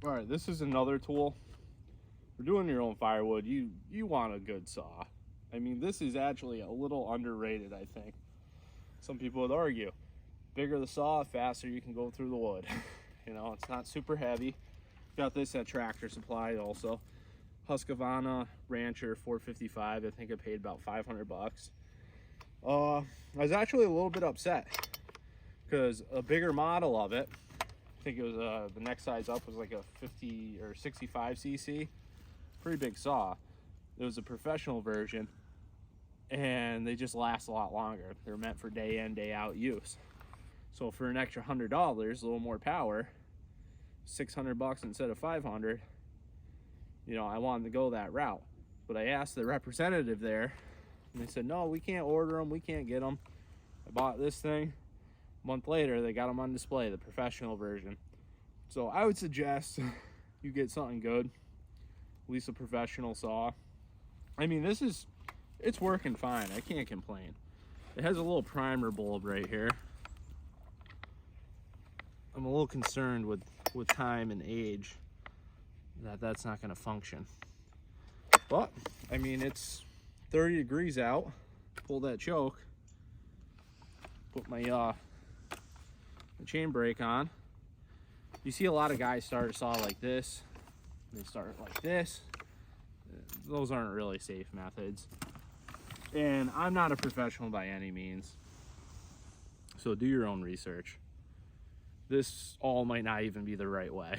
All right, this is another tool. For doing your own firewood, you want a good saw. I mean, this is actually a little underrated, I think. Some people would argue. Bigger the saw, faster you can go through the wood. You know, it's not super heavy. Got this at Tractor Supply also. Husqvarna Rancher 455. I think I paid about 500 bucks. I was actually a little bit upset because a bigger model of it, I think it was the next size up was like a 50 or 65 cc, pretty big saw. It was a professional version, and they just last a lot longer. They're meant for day in, day out use. So for an extra $100, a little more power, 600 bucks instead of 500, you know, I wanted to go that route. But I asked the representative there, and they said, no, we can't order them, we can't get them. I bought this thing. A month later, they got them on display, the professional version. So I would suggest you get something good, at least a professional saw. I mean, it's working fine. I can't complain. It has a little primer bulb right here. I'm a little concerned with time and age that's not going to function. But, I mean, it's 30 degrees out. Pull that choke. Put my chain brake on. You see a lot of guys start a saw like this. They start like this. Those aren't really safe methods. And I'm not a professional by any means. So do your own research. This all might not even be the right way.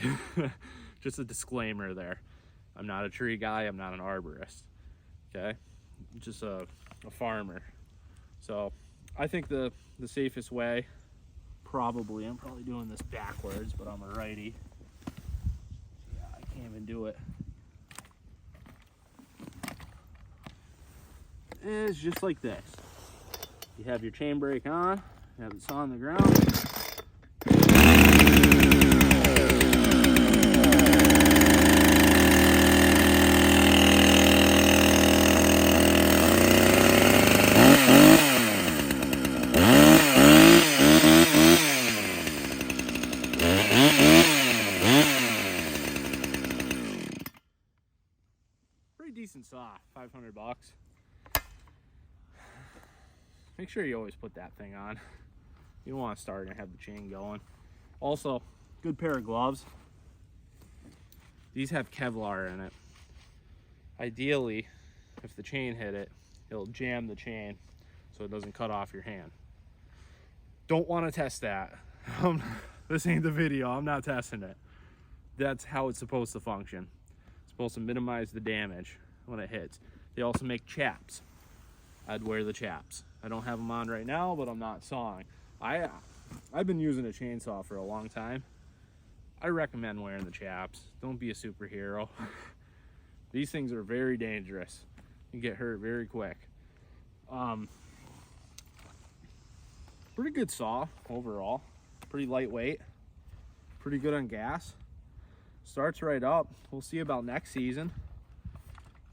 Just a disclaimer there. I'm not a tree guy, I'm not an arborist. Okay? I'm just a farmer. So I think the safest way, I'm probably doing this backwards, but I'm a righty. Yeah, I can't even do it. Is just like this. You have your chain brake on, you have the saw on the ground. Pretty decent saw, 500 bucks. Make sure you always put that thing on. You don't want to start and have the chain going. Also, good pair of gloves. These have Kevlar in it. Ideally, if the chain hit it, it'll jam the chain so it doesn't cut off your hand. Don't want to test that. This ain't the video, I'm not testing it. That's how it's supposed to function. It's supposed to minimize the damage when it hits. They also make chaps. I'd wear the chaps. I don't have them on right now, but I'm not sawing. I've been using a chainsaw for a long time. I recommend wearing the chaps. Don't be a superhero. These things are very dangerous. You get hurt very quick. Pretty good saw overall. Pretty lightweight. Pretty good on gas. Starts right up. We'll see about next season.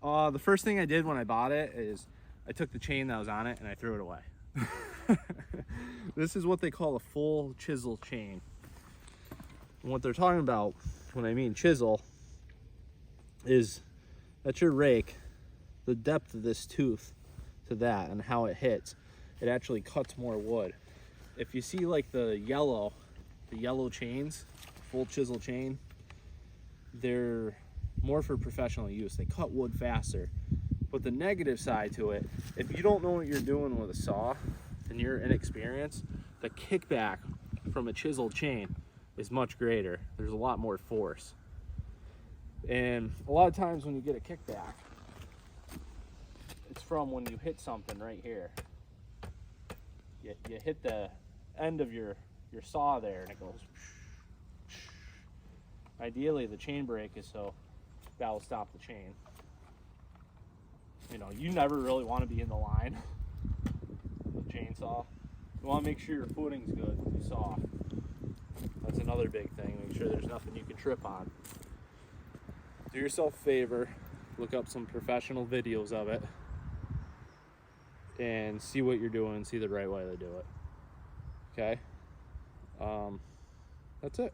The first thing I did when I bought it is I took the chain that was on it and I threw it away. This is what they call a full chisel chain. And what they're talking about when I mean chisel is that your rake, the depth of this tooth to that and how it hits, it actually cuts more wood. If you see like the yellow chains, full chisel chain, they're more for professional use. They cut wood faster. But the negative side to it, if you don't know what you're doing with a saw and you're inexperienced, the kickback from a chiseled chain is much greater. There's a lot more force. And a lot of times when you get a kickback, it's from when you hit something right here. You hit the end of your saw there and it goes. Ideally, the chain brake is so that will stop the chain. You know, you never really want to be in the line with a chainsaw. You want to make sure your footing's good when you saw. That's another big thing. Make sure there's nothing you can trip on. Do yourself a favor, look up some professional videos of it and see what you're doing, see the right way to do it. Okay? That's it.